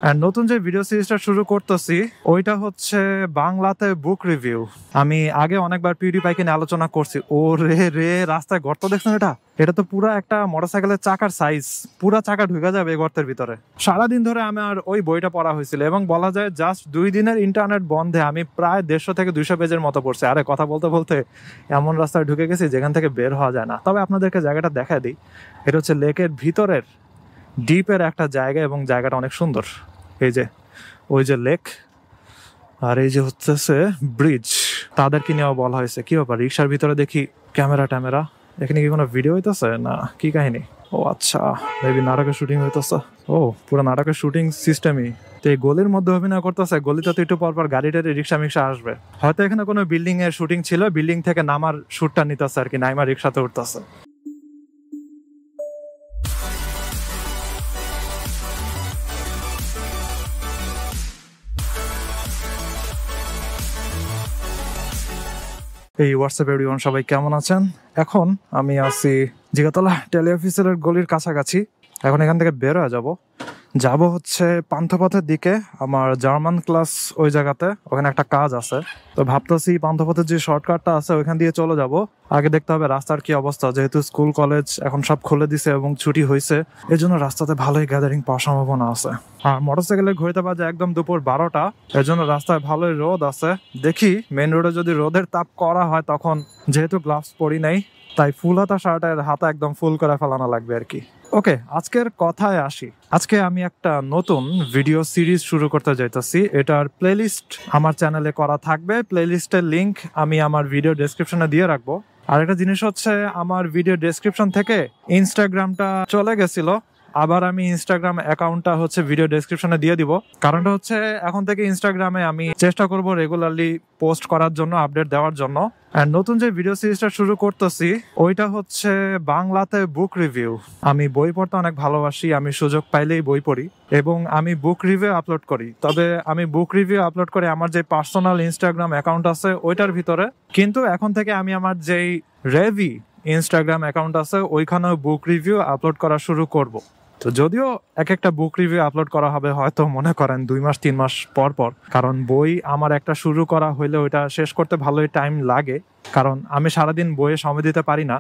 And নতুন যে video সিরিজটা শুরু করতেছি ওইটা হচ্ছে বাংলাতে বুক রিভিউ। আমি আগে অনেকবার পিউডিপাইকে নিয়ে আলোচনা করছি। ও রে রে, রাস্তায় গর্ত দেখছেন? এটা তো পুরা একটা মোটরসাইকেলের চাকার সাইজ, পুরা চাকা ঢুকে যাবে এই গর্তের ভিতরে। সারাদিন ধরে আমার ওই বইটা পড়া হয়েছিল এবং বলা যায় জাস্ট 2 দিনের ইন্টারনেট বন্ধে আমি প্রায় 150 থেকে 200 পেজের মতো পড়ছি। আরে কথা বলতে বলতে এমন রাস্তায় ঢুকে গেছি যেখান থেকে বের হওয়া যায় না। তবে আপনাদেরকে জায়গাটা দেখা দিই। এটা হচ্ছে লেকের ভিতরের ডিপের একটা জায়গা এবং জায়গাটা অনেক সুন্দর। এই যে ওই যে লেক, আর এই যে হচ্ছে ব্রিজ। তাদেরকে নিয়েও বলা হয়েছে। কি ব্যাপার, রিক্সার ভিতরে দেখি ক্যামেরা ট্যামেরা, এখানে কি কোনো ভিডিও হইতেছে না কি কাহিনী? ও আচ্ছা, মেবি নাটকের শুটিং হইতেছে। ও, পুরো নাটকের শুটিং সিস্টেমই। তো এই গলির মধ্যে অভিনয় করতেছে। গলিতে তো একটু পরপর গাড়ি টাড়ি রিক্সা মিক্সা আসবে। হয়তো এখানে কোনো বিল্ডিং এর শুটিং ছিল, বিল্ডিং থেকে নামার শুটটা নিতেছে আর কি, নাইমা রিক্সাতে উঠতেছে। এই হোয়াটসঅ্যাপ এভরিওয়ান, সবাই কেমন আছেন? এখন আমি আছি জিগাতলা টেলি অফিসের গলির কাছাকাছি। এখন এখান থেকে বের হয়ে যাব হচ্ছে পান্থপথের দিকে। আমার জার্মান ক্লাস ওই জায়গাতে, ওখানে একটা কাজ আছে। তো ভাবতেছি পান্থপথের যে শর্টকাটটা আছে ওইখান দিয়ে চলে যাব। আগে দেখতে হবে রাস্তার কি অবস্থা, যেহেতু স্কুল কলেজ এখন সব খুলে দিছে এবং ছুটি হয়েছে, এই জন্য রাস্তাতে ভালোই গ্যাদারিং পাওয়ার সম্ভাবনা আছে। আর মোটরসাইকেলের ঘড়িতে বাজে একদম দুপুর 12টা, এর জন্য রাস্তায় ভালোই রোদ আছে। দেখি মেন রোডে যদি রোদের তাপ করা হয়, তখন যেহেতু গ্লাভস পরি নাই তাই ফুল হাতা শার্টের হাতা একদম ফুল করে ফেলানো লাগবে আর কি। ওকে, আজকের কথায় আসি। আজকে আমি একটা নতুন ভিডিও সিরিজ শুরু করতে যাইতেছি। এটার প্লেলিস্ট আমার চ্যানেলে করা থাকবে। প্লেলিস্টের লিংক আমি আমার ভিডিও ডেসক্রিপশনে দিয়ে রাখবো। আর একটা জিনিস হচ্ছে, আমার ভিডিও ডেসক্রিপশন থেকে ইনস্টাগ্রামটা চলে গেছিল, আবার আমি ইনস্টাগ্রাম অ্যাকাউন্টটা হচ্ছে ভিডিও ডেসক্রিপশনে দিয়ে দিব। কারণটা হচ্ছে, এখন থেকে ইনস্টাগ্রামে আমি চেষ্টা করব রেগুলারলি পোস্ট করার জন্য, আপডেট দেওয়ার জন্য। আর নতুন যে ভিডিও সিরিজটা শুরু করতেছি ওইটা হচ্ছে বাংলাতে বুক রিভিউ। আমি বই পড়তে অনেক ভালোবাসি, আমি সুযোগ পাইলেই বই পড়ি এবং আমি বুক রিভিউ আপলোড করি। তবে আমি বুক রিভিউ আপলোড করি আমার যে পার্সোনাল ইনস্টাগ্রাম অ্যাকাউন্ট আছে ওইটার ভিতরে, কিন্তু এখন থেকে আমি আমার যেই রেভি ইনস্টাগ্রাম অ্যাকাউন্ট আছে ওইখানেও বুক রিভিউ আপলোড করা শুরু করব। তো যদিও এক একটা বুক রিভিউ আপলোড করা হবে হয়তো মনে করেন 2 মাস 3 মাস পর পর, কারণ বই আমার একটা শুরু করা হইলে ওইটা শেষ করতে ভালোই টাইম লাগে। কারণ আমি সারাদিন বইয়ে সময় দিতে পারি না।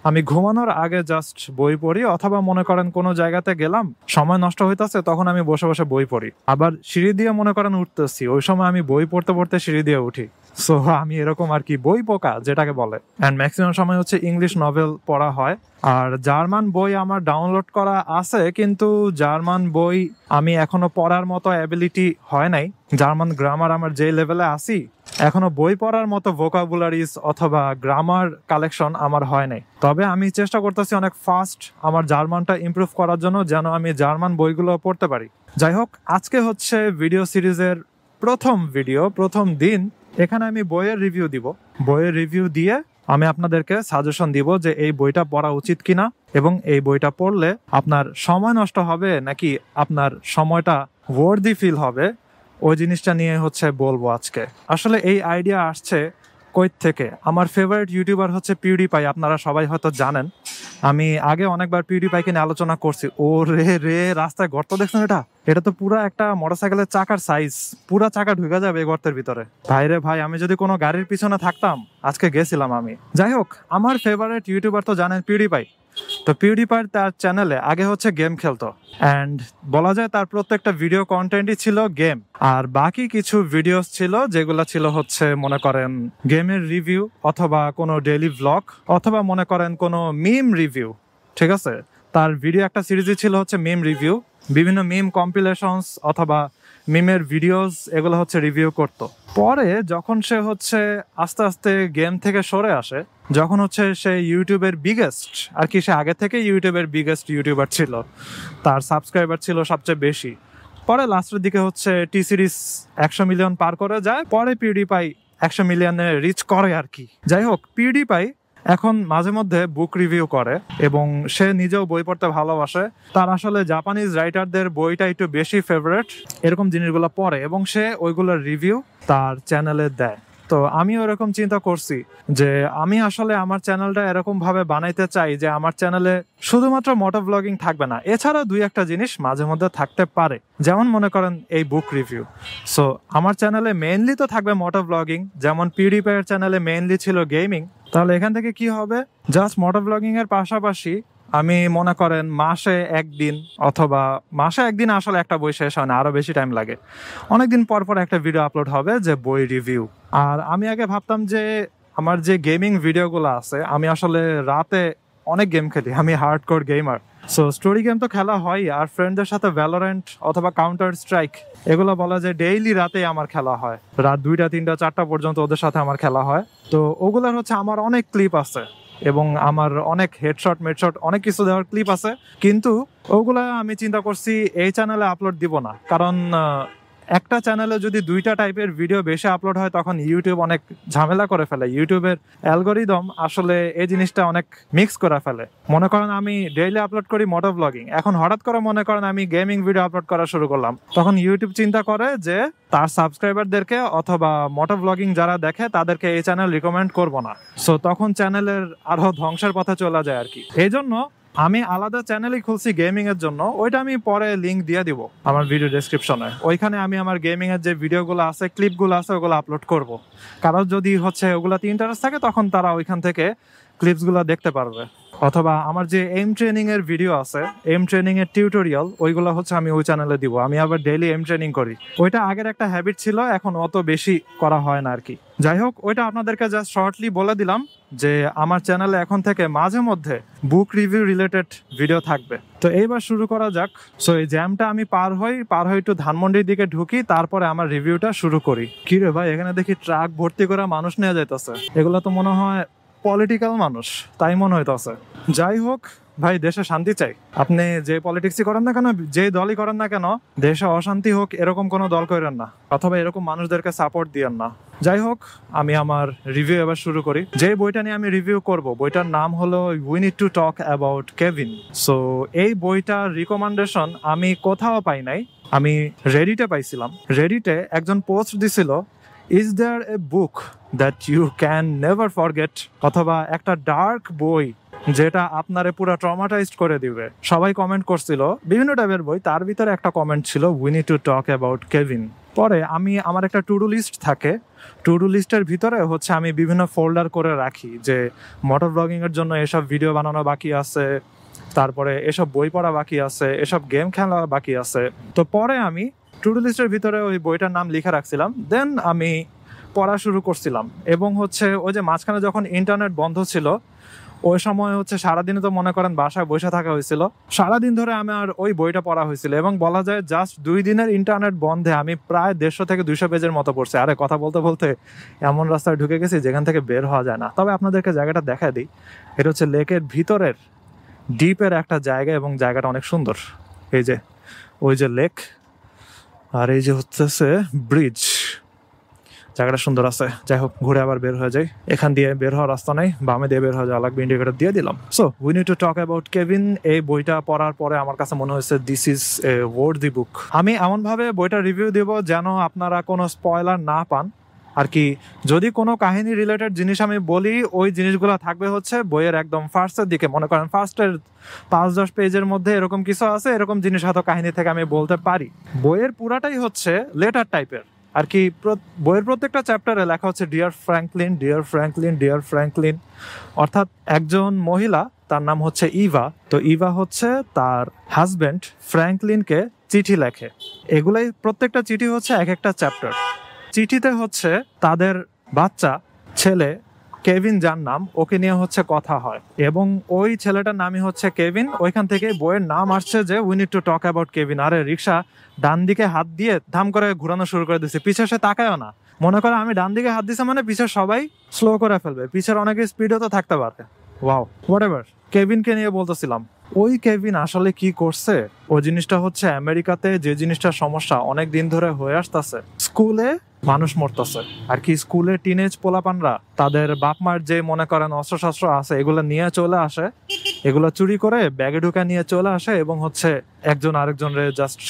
আমি ঘুমানোর আগে জাস্ট বই পড়ি, অথবা মনে করেন কোনো জায়গাতে গেলাম, সময় নষ্ট হইতেছে, তখন আমি বসে বসে বই পড়ি। আবার সিঁড়ি দিয়ে মনে করেন উঠতেছি, ওই সময় আমি বই পড়তে পড়তে সিঁড়ি দিয়ে উঠি। সো আমি এরকম আর কি, বই পোকা যেটাকে বলে। অ্যান্ড ম্যাক্সিমাম সময় হচ্ছে ইংলিশ নভেল পড়া হয়। আর জার্মান বই আমার ডাউনলোড করা আছে, কিন্তু জার্মান বই আমি এখনো পড়ার মতো অ্যাবিলিটি হয় নাই। জার্মান গ্রামার আমার যে লেভেলে আসি, এখনো বই পড়ার মতো ভোকাবুলারিজ অথবা গ্রামার কালেকশন আমার হয় নাই। তবে আমি চেষ্টা করতেছি অনেক ফাস্ট আমার জার্মানটা ইমপ্রুভ করার জন্য, যেন আমি জার্মান বইগুলো পড়তে পারি। যাই হোক, আজকে হচ্ছে ভিডিও সিরিজের প্রথম দিন। এখানে আমি বইয়ের রিভিউ দিব। বইয়ের রিভিউ দিয়ে আমি আপনাদেরকে সাজেশন দিব যে এই বইটা পড়া উচিত কিনা, এবং এই বইটা পড়লে আপনার সময় নষ্ট হবে নাকি আপনার সময়টা ওয়ার্দি ফিল হবে, ওই জিনিসটা নিয়ে হচ্ছে বলবো আজকে। আসলে এই আইডিয়া আসছে কই থেকে? আমার ফেভারিট ইউটিউবার হচ্ছে পিউডিপাই, আপনারা সবাই হয়তো জানেন। আমি আগে অনেকবার পিউডিপাইকে নিয়ে আলোচনা করছি। ও রে রে, রাস্তায় গর্ত দেখছেন? এটা তো পুরা একটা মোটরসাইকেলের চাকার সাইজ, পুরা চাকা ঢুকে যাবে এই গর্তের ভিতরে। ভাই রে ভাই, আমি যদি কোনো গাড়ির পিছনে থাকতাম আজকে গেছিলাম আমি। যাই হোক, আমার ফেভারিট ইউটিউবার তো জানেন পিউডিপাই। তো পিউডিপাই তার চ্যানেলে আগে হচ্ছে গেম খেলতো, অ্যান্ড বলা যায় তার প্রত্যেকটা ভিডিও কন্টেন্টই ছিল গেম। আর বাকি কিছু ভিডিওস ছিল যেগুলো ছিল হচ্ছে মনে করেন গেমের রিভিউ, অথবা কোনো ডেইলি ভ্লগ, অথবা মনে করেন কোনো মিম রিভিউ। ঠিক আছে, তার ভিডিও একটা সিরিজই ছিল হচ্ছে মিম রিভিউ। বিভিন্ন মিম কম্পিলেশনস অথবা মিমের ভিডিওস এগুলো হচ্ছে রিভিউ করতো। পরে যখন সে হচ্ছে আস্তে আস্তে গেম থেকে সরে আসে, যখন হচ্ছে সে ইউটিউবের বিগেস্ট আর কি, সে আগে থেকে ইউটিউবের বিগেস্ট ইউটিউবার ছিল, তার সাবস্ক্রাইবার ছিল সবচেয়ে বেশি। পরে লাস্টের দিকে হচ্ছে টি সিরিজ 100 মিলিয়ন পার করে যায়, পরে পিউডিপাই 100 মিলিয়নে রিচ করে আর কি। যাই হোক, পিউডিপাই এখন মাঝে মধ্যে বুক রিভিউ করে এবং সে নিজেও বই পড়তে ভালোবাসে। তার আসলে জাপানিজ রাইটারদের বইটা একটু বেশি ফেভারিট, এরকম জিনিসগুলো পড়ে এবং সে ওইগুলোর রিভিউ তার চ্যানেলে দেয়। তো আমি ওরকম চিন্তা করছি যে আমি আসলে আমার চ্যানেলটা এরকম ভাবে বানাইতে চাই যে আমার চ্যানেলে শুধুমাত্র মোটো ব্লগিং থাকবে না, এছাড়াও দুই একটা জিনিস মাঝে মধ্যে থাকতে পারে, যেমন মনে করেন এই বুক রিভিউ। সো আমার চ্যানেলে মেইনলি তো থাকবে মোটো ব্লগিং, যেমন পিউডিপাইয়ের চ্যানেলে মেইনলি ছিল গেমিং। তাহলে এখান থেকে কি হবে, জাস্ট মোটো ব্লগিং এর পাশাপাশি আমি মনে করেন মাসে একদিন, অথবা মাসে একদিন আসলে একটা বই শেষ হয় না, আরো বেশি টাইম লাগে, অনেকদিন পর পর একটা ভিডিও আপলোড হবে যে বই রিভিউ। আর আমি আগে ভাবতাম যে আমার যে গেমিং ভিডিওগুলো আছে, আমি আসলে রাতে অনেক গেম খেলি, আমি hardcore gamer. So story game তো খেলা হয়, আর ফ্রেন্ডদের সাথে ভ্যালোরেন্ট অথবা কাউন্টার স্ট্রাইক এগুলো বলা যায় ডেইলি রাতে আমার খেলা হয়, রাত 2টা 3টা 4টা পর্যন্ত ওদের সাথে আমার খেলা হয়। তো ওগুলোর হচ্ছে আমার অনেক ক্লিপ আছে এবং আমার অনেক হেডশট মেডশট অনেক কিছু দেওয়ার ক্লিপ আছে, কিন্তু ওগুলা আমি চিন্তা করছি এই চ্যানেলে আপলোড দিব না, কারণ একটা চ্যানেলে যদি 2টা টাইপের ভিডিও বেশি আপলোড হয় তখন ইউটিউব অনেক ঝামেলা করে ফেলে। ইউটিউবের অ্যালগোরিদম আসলে এই জিনিসটা অনেক মিক্স করে ফেলে। মনে করেন আমি ডেইলি আপলোড করি মোটো ব্লগিং, এখন হঠাৎ করে মনে করেন আমি গেমিং ভিডিও আপলোড করা শুরু করলাম, তখন ইউটিউব চিন্তা করে যে তার সাবস্ক্রাইবারদেরকে অথবা মোটো ব্লগিং যারা দেখে তাদেরকে এই চ্যানেল রিকমেন্ড করবো না। সো তখন চ্যানেলের আরো ধ্বংসের পথে চলে যায় আর কি। এই জন্য আমি আলাদা চ্যানেলই খুলছি গেমিং এর জন্য, ওইটা আমি পরে লিংক দিয়ে দিব আমার ভিডিও ডেসক্রিপশনে। ওইখানে আমি আমার গেমিং এর যে ভিডিওগুলো আছে, ক্লিপগুলো আছে, ওগুলো আপলোড করব। কারণ যদি হচ্ছে ওগুলাতে ইন্টারেস্ট থাকে তখন তারা ওইখান থেকে ক্লিপসগুলো দেখতে পারবে। অথবা আমার যে এম ট্রেনিং এর ভিডিও আছে, এম ট্রেনিং এর টিউটোরিয়াল, ওইগুলো হচ্ছে আমি ওই চ্যানেলে দিব। আমি আবার ডেইলি এম ট্রেনিং করি, ওইটা আগের একটা হ্যাবিট ছিল, এখন অত বেশি করা হয় না আর কি। যাই হোক, ওইটা আপনাদেরকে জাস্ট শর্টলি বলে দিলাম যে আমার চ্যানেলে এখন থেকে মাঝে মধ্যে বুক রিভিউ রিলেটেড ভিডিও থাকবে। তো এইবার শুরু করা যাক। সো এই জ্যামটা আমি পার হই একটু ধানমন্ডির দিকে ঢুকি, তারপরে আমার রিভিউটা শুরু করি। কি রে ভাই, এখানে দেখি ট্রাক ভর্তি করে মানুষ নিয়ে যাইতেছে, এগুলো তো মনে হয় পলিটিক্যাল মানুষ, তাই মনে হইতেছে। যাই হোক ভাই, দেশে শান্তি চাই। আপনি যে পলিটিক্সই করেন না কেন, যে দলই করেন না কেন, দেশে অশান্তি হোক এরকম কোনো দল করেন না, অথবা এরকম মানুষদেরকে সাপোর্ট দিয়েন না। যাই হোক, আমি আমার রিভিউ এবার শুরু করি। যে বইটা নিয়ে আমি রিভিউ করব, বইটার নাম হলো we need to talk about Kevin. So এই বইটার রিকমেন্ডেশন আমি কোথাও পাই নাই, আমি রেডিটে পাইছিলাম। রেডিটে একজন পোস্ট দিছিল, is there a book that you can never forget, অথবা একটা ডার্ক বই যেটা আপনারে পুরো ট্রমাটাইজড করে দিবে। সবাই কমেন্ট করছিল বিভিন্ন টাইপের বই, তার ভিতরে একটা কমেন্ট ছিল we need to talk about Kevin. পরে আমি আমার একটা টু ডু লিস্ট থাকে, টু ডু লিস্টের ভিতরে হচ্ছে আমি বিভিন্ন ফোল্ডার করে রাখি যে মোটর ব্লগিং এর জন্য এসব ভিডিও বানানো বাকি আছে, তারপরে এসব বই পড়া বাকি আছে, এসব গেম খেলা বাকি আছে। তো পরে আমি টু ডু লিস্টের ভিতরে ওই বইটার নাম লিখে রাখছিলাম, দেন আমি পড়া শুরু করছিলাম। এবং হচ্ছে ওই যে মাঝখানে যখন ইন্টারনেট বন্ধ ছিল, ওই সময় হচ্ছে সারাদিনে তো মনে করেন বাসায় বসে থাকা হয়েছিল, সারাদিন ধরে আমার ওই বইটা পড়া হয়েছিল। এবং বলা যায় জাস্ট 2 দিনের ইন্টারনেট বন্ধে আমি প্রায় 150 থেকে 200 পেজের মতো পড়ছি। আরে কথা বলতে বলতে এমন রাস্তায় ঢুকে গেছি যেখান থেকে বের হওয়া যায় না। তবে আপনাদেরকে জায়গাটা দেখায় দিই, এটা হচ্ছে লেকের ভিতরের ডিপের একটা জায়গা, এবং জায়গাটা অনেক সুন্দর। এই যে ওই যে লেক, আর এই যে হচ্ছে ব্রিজ, জায়গাটা সুন্দর আছে। যাই হোক, ঘুরে আবার বের হয়ে যাই। এখান দিয়ে বের হওয়ার রাস্তা নাই, বামে দিয়ে বের হয়ে যাওয়া লাগবে, ইন্ডিকেটর দিয়ে দিলাম। So we need to talk about Kevin, এই বইটা পড়ার পরে আমার কাছে মনে হয়েছে দিস ইজ এ ওয়ার্থি বুক। আমি এমন ভাবে বইটা রিভিউ দিব যেন আপনারা কোনো স্পয়লার না পান আর কি। যদি কোনো কাহিনী রিলেটেড জিনিস আমি বলি, ওই জিনিসগুলো থাকবে হচ্ছে বইয়ের একদম ফার্স্টের দিকে। মনে করেন ফার্স্টের 5-10 পেজের মধ্যে এরকম কিছু আছে, এরকম জিনিস হয়তো কাহিনী থেকে আমি বলতে পারি। বইয়ের পুরাটাই হচ্ছে লেটার টাইপের আর কি। বইয়ের প্রত্যেকটা চ্যাপ্টারে লেখা হচ্ছে dear Franklin, dear Franklin, dear Franklin. অর্থাৎ একজন মহিলা, তার নাম হচ্ছে ইভা, তো ইভা হচ্ছে তার হাজবেন্ড ফ্র্যাঙ্কলিনকে চিঠি লেখে। এগুলাই প্রত্যেকটা চিঠি হচ্ছে এক একটা চ্যাপ্টার। চিঠিতে হচ্ছে তাদের বাচ্চা ছেলে কেভিন, যার নাম, ওকে নিয়ে হচ্ছে কথা হয়, এবং ওই ছেলেটার নামই হচ্ছে কেভিন। ওইখান থেকে বইয়ের নাম আসছে যে we need to talk about Kevin. আরে রিক্সা ডান দিকে হাত দিয়ে ধাম করে ঘুরানো শুরু করে দিচ্ছে, পিছে সে তাকায়ও না। মনে করে আমি ডান দিকে হাত দিছে মানে পিছে সবাই স্লো করে ফেলবে, পিছের অনেকে স্পিডও তো থাকতে পারে। Wow, whatever. কেভিনকে নিয়ে বলতেছিলাম, ওই কেভিন আসলে কি করছে, ওই জিনিসটা হচ্ছে আমেরিকাতে যে জিনিসটার সমস্যা অনেক দিন ধরে হয়ে আসতেছে, স্কুলে মানুষ মরতেছে আর কি। স্কুলে টিনেজ পোলাপানরা তাদের বাপ মার যে মনে করেন অস্ত্রশস্ত্র আছে এগুলো নিয়ে চলে আসে, এগুলো চুরি করে ব্যাগে ঢুকা নিয়ে চলে আসে, এবং হচ্ছে একজন আরেকজনের জাস্ট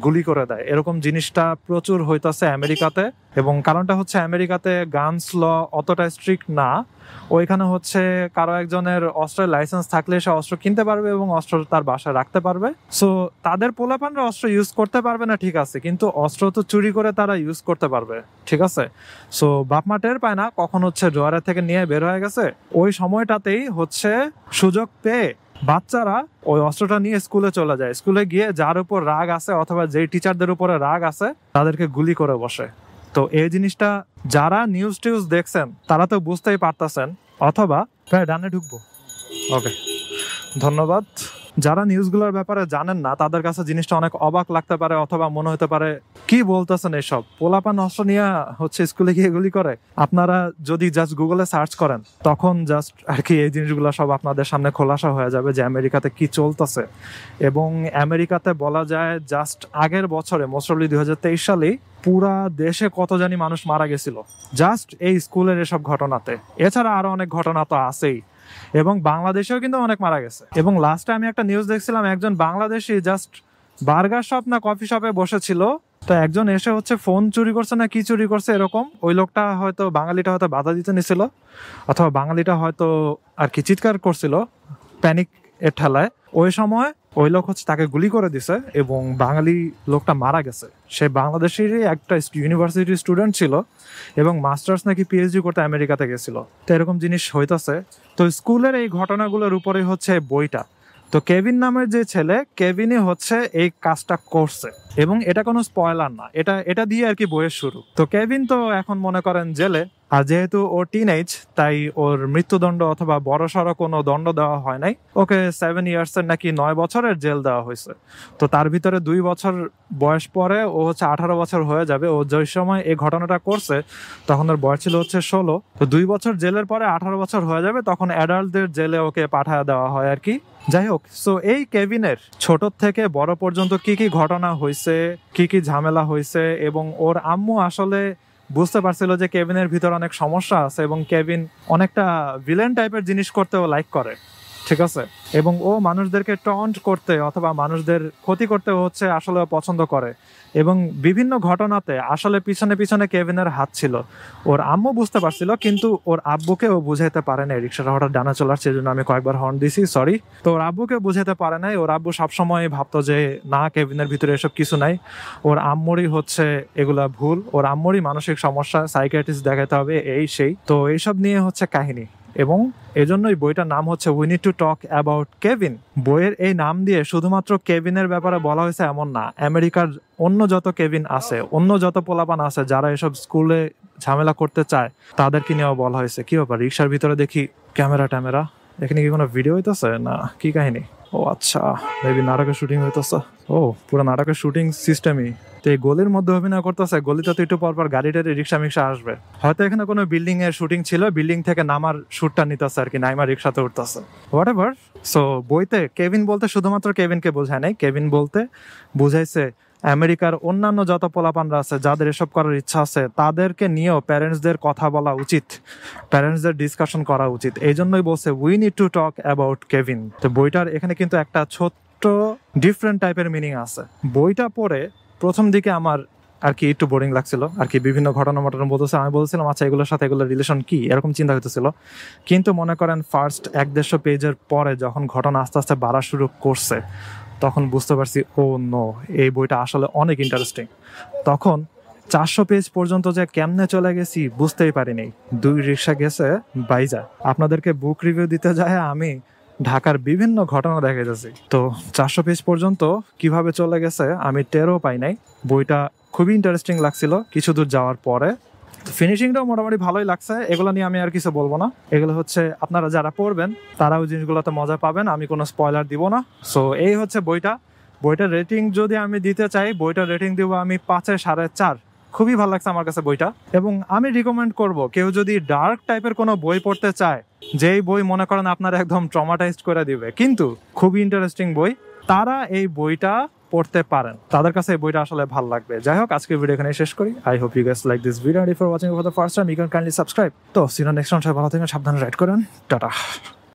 গুলি করে দেয়, এরকম জিনিসটা প্রচুর হইতাছে আমেরিকাতে। এবং কারণটা হচ্ছে আমেরিকাতে গানস ল অতটা স্ট্রিক্ট না। ওইখানে হচ্ছে কারো একজনের অস্ত্রের লাইসেন্স থাকলে সে অস্ত্র কিনতে পারবে এবং অস্ত্র তার বাসায় রাখতে পারবে। সো তাদের পোলাপানরা অস্ত্র ইউজ করতে পারবে না, ঠিক আছে, কিন্তু অস্ত্র তো চুরি করে তারা ইউজ করতে পারবে, ঠিক আছে। সো বাপমা টের পায় না কখন হচ্ছে ড্রয়ারের থেকে নিয়ে বের হয়ে গেছে। ওই সময়টাতেই হচ্ছে সুযোগ পেয়ে বাচ্চারা ওই অস্ত্রটা নিয়ে স্কুলে চলে যায়। স্কুলে গিয়ে যার উপর রাগ আছে অথবা যেই টিচারদের উপরে রাগ আছে তাদেরকে গুলি করে বসে। তো এই জিনিসটা যারা নিউজ টিউজ দেখছেন তারা তো বুঝতেই পারতেছেন, অথবা প্রায় ডানে ঢুকবো, ওকে, ধন্যবাদ। যারা নিউজগুলোর ব্যাপারে জানেন না তাদের কাছে জিনিসটা অনেক অবাক লাগতে পারে, অথবা মনে হতে পারে কি বলতেছেন এসব, পোলাপান অস্ত্র নিয়ে হচ্ছে স্কুলে গিয়ে গুলি করে। আপনারা যদি জাস্ট গুগলে সার্চ করেন তখন জাস্ট আর কি এই জিনিসগুলো সব আপনাদের সামনে খোলাসা হয়ে যাবে যে আমেরিকাতে কি চলতেছে। এবং আমেরিকাতে বলা যায় জাস্ট আগের বছরে মোস্টলি 2023 সালেই পুরা দেশে কত জানি মানুষ মারা গেছিল জাস্ট এই স্কুলের এসব ঘটনাতে। এছাড়া আরো অনেক ঘটনা তো আছেই, এবং বাংলাদেশেও কিন্তু অনেক মারা গেছে। এবং লাস্টে আমি একটা নিউজ দেখছিলাম, একজন বাংলাদেশি জাস্ট বার্গার শপ না কফি শপে বসেছিল, তো একজন এসে হচ্ছে ফোন চুরি করছে না কি চুরি করছে এরকম। ওই লোকটা হয়তো বাঙালিটা হয়তো বাধা দিতে নিছিল, অথবা বাঙালিটা হয়তো আর কি চিৎকার করছিল প্যানিক এর ঠেলায়। ওই সময় ওই লোক হচ্ছে তাকে গুলি করে দিছে এবং বাঙালি লোকটা মারা গেছে। সে বাংলাদেশেরই একটা ইউনিভার্সিটির স্টুডেন্ট ছিল এবং মাস্টার্স নাকি পিএইচডি করতে আমেরিকাতে গেছিল। তো এরকম জিনিস হইতাছে। তো স্কুলের এই ঘটনাগুলোর উপরে হচ্ছে বইটা। তো কেভিন নামের যে ছেলে, কেভিনই হচ্ছে এই কাজটা করছে এবং এটা কোনো স্পয়লার না, এটা দিয়ে আর কি বইয়ের শুরু। তো কেভিন তো এখন মনে করেন জেলে, আর যেহেতু ও টিনেজ তাই ওর মৃত্যুদণ্ড অথবা বড়সড় কোনো দণ্ড দেওয়া হয় নাই। ওকে 7 ইয়ার্সের নাকি 9 বছরের জেল দেওয়া হয়েছে। তো তার ভিতরে 2 বছর বয়স পরে ও হচ্ছে 18 বছর হয়ে যাবে। ও যে সময় এই ঘটনাটা করছে তখন ওর বয়স ছিল হচ্ছে 16। তো 2 বছর জেলের পরে 18 বছর হয়ে যাবে, তখন অ্যাডাল্টদের জেলে ওকে পাঠায় দেওয়া হয় আর কি। যাই হোক, সো এই কেভিনের ছোট থেকে বড় পর্যন্ত কি কি ঘটনা হয়েছে, কি কি ঝামেলা হয়েছে, এবং ওর আম্মু আসলে বুঝতে পারছিল যে কেভিনের ভিতর অনেক সমস্যা আছে এবং কেভিন অনেকটা ভিলেন টাইপের জিনিস করতে ও লাইক করে, ঠিক আছে। এবং ও মানুষদেরকে টন্ট করতে অথবা মানুষদের ক্ষতি করতে হচ্ছে আসলে পছন্দ করে। এবং বিভিন্ন ঘটনাতে আসলে পিছনে পিছনে কেভিনের হাত ছিল। ওর আম্মু বুঝতে পারছিল, কিন্তু ওর আব্বুকে ও বুঝাইতে পারে নাই। রিক্সাটা হঠাৎ ডানা চলে আসছে, এই জন্য আমি কয়েকবার হর্ন দিছি, সরি। তো ওর আব্বুকে বুঝাইতে পারে নাই। ওর আব্বু সবসময় ভাবতো যে না, কেভিনের ভিতরে এসব কিছু নাই, ওর আম্মুরই হচ্ছে এগুলা ভুল, ওর আম্মুরই মানসিক সমস্যা, সাইকিয়াট্রিস্ট দেখাতে হবে, এই সেই। তো এইসব নিয়ে হচ্ছে কাহিনী। এবং এজন্যই বইটার নাম হচ্ছে we need to talk about Kevin. বইয়ের এই নাম দিয়ে শুধুমাত্র কেভিনের ব্যাপারে বলা হয়েছে এমন না, আমেরিকার অন্য যত কেভিন আছে, অন্য যত পোলাপান আছে যারা এসব স্কুলে ঝামেলা করতে চায় তাদেরকে নিয়েও বলা হয়েছে। কি ব্যাপার, রিক্সার ভিতরে দেখি ক্যামেরা, এখানে কি কোনো ভিডিও হইতেছে না কি কাহিনী? ও আচ্ছা, মেবি নাটকের শুটিং হইতেছে। ও, পুরো নাটকের শুটিং সিস্টেমই। তো এই গলির মধ্যে অভিনয় করতেছে, গলিতে তো একটু পরপর গাড়ি টাড়ি রিক্সা মিক্সা আসবে। হয়তো এখানে কোনো বিল্ডিং এর শুটিং ছিল, বিল্ডিং থেকে নামার শুটটা নিতেছে আর কি, নাইমা রিক্সাতে উঠতেছে, হোয়াট এভার। সো বইতে কেভিন বলতে শুধুমাত্র কেভিনকে বোঝায় নাই, কেভিন বলতে বুঝাইছে আমেরিকার অন্যান্য যত পোলাপানরা আছে যাদের এসব করার ইচ্ছা আছে তাদেরকে নিয়েও প্যারেন্টসদের কথা বলা উচিত, প্যারেন্টসদের ডিসকাশন করা উচিত। এই জন্যই বলছে we need to talk about Kevin. তো বইটার এখানে কিন্তু একটা ছোট্ট ডিফারেন্ট টাইপের মিনিং আছে। বইটা পড়ে প্রথম দিকে আমার আর কি একটু বোরিং লাগছিল আর কি, বিভিন্ন ঘটনা বলতেছে, আমি বলছিলাম আচ্ছা এগুলোর সাথে এগুলোর রিলেশন কি, এরকম চিন্তা হইতেছিল। কিন্তু মনে করেন ফার্স্ট 150 পেজের পরে যখন ঘটনা আস্তে আস্তে বাড়া শুরু করছে তখন বুঝতে পারছি ও নো, এই বইটা আসলে অনেক ইন্টারেস্টিং। তখন 400 পেজ পর্যন্ত যে কেমনে চলে গেছি বুঝতেই পারিনি। 2 রিক্সা গেছে বাইজা। আপনাদেরকে বুক রিভিউ দিতে যায় আমি ঢাকার বিভিন্ন ঘটনা দেখে যাচ্ছি। তো 400 পেজ পর্যন্ত কিভাবে চলে গেছে আমি টেরও পাই নাই। বইটা খুবই ইন্টারেস্টিং লাগছিল কিছু দূর যাওয়ার পরে। ফিনিশিংটাও মোটামুটি ভালোই লাগছে। এগুলো নিয়ে আমি আর কিছু বলবো না, এগুলো হচ্ছে আপনারা যারা পড়বেন তারাও জিনিসগুলোতে মজা পাবেন, আমি কোনো স্পয়লার দিব না। সো এই হচ্ছে বইটার রেটিং যদি আমি দিতে চাই, বইটার রেটিং দিব আমি 5-এ 4.5। খুবই ভালো লাগছে আমার কাছে বইটা, এবং আমি রিকমেন্ড করব কেউ যদি ডার্ক টাইপের কোনো বই পড়তে চায়, যেই বই মনে করেন আপনার একদম ট্রমাটাইজড করে দিবে কিন্তু খুবই ইন্টারেস্টিং বই, তারা এই বইটা পড়তে পারেন, তাদের কাছে এই বইটা আসলে ভালো লাগবে। যাই হোক, আজকে ভিডিও এখানে শেষ করি। I hope you guys like this video, and if you are watching for the first time you can kindly subscribe. তো সি ইউ নেক্সট টাইম, সবাই ভালো থাকেন, সাবধানে রাইড করেন, টাটা।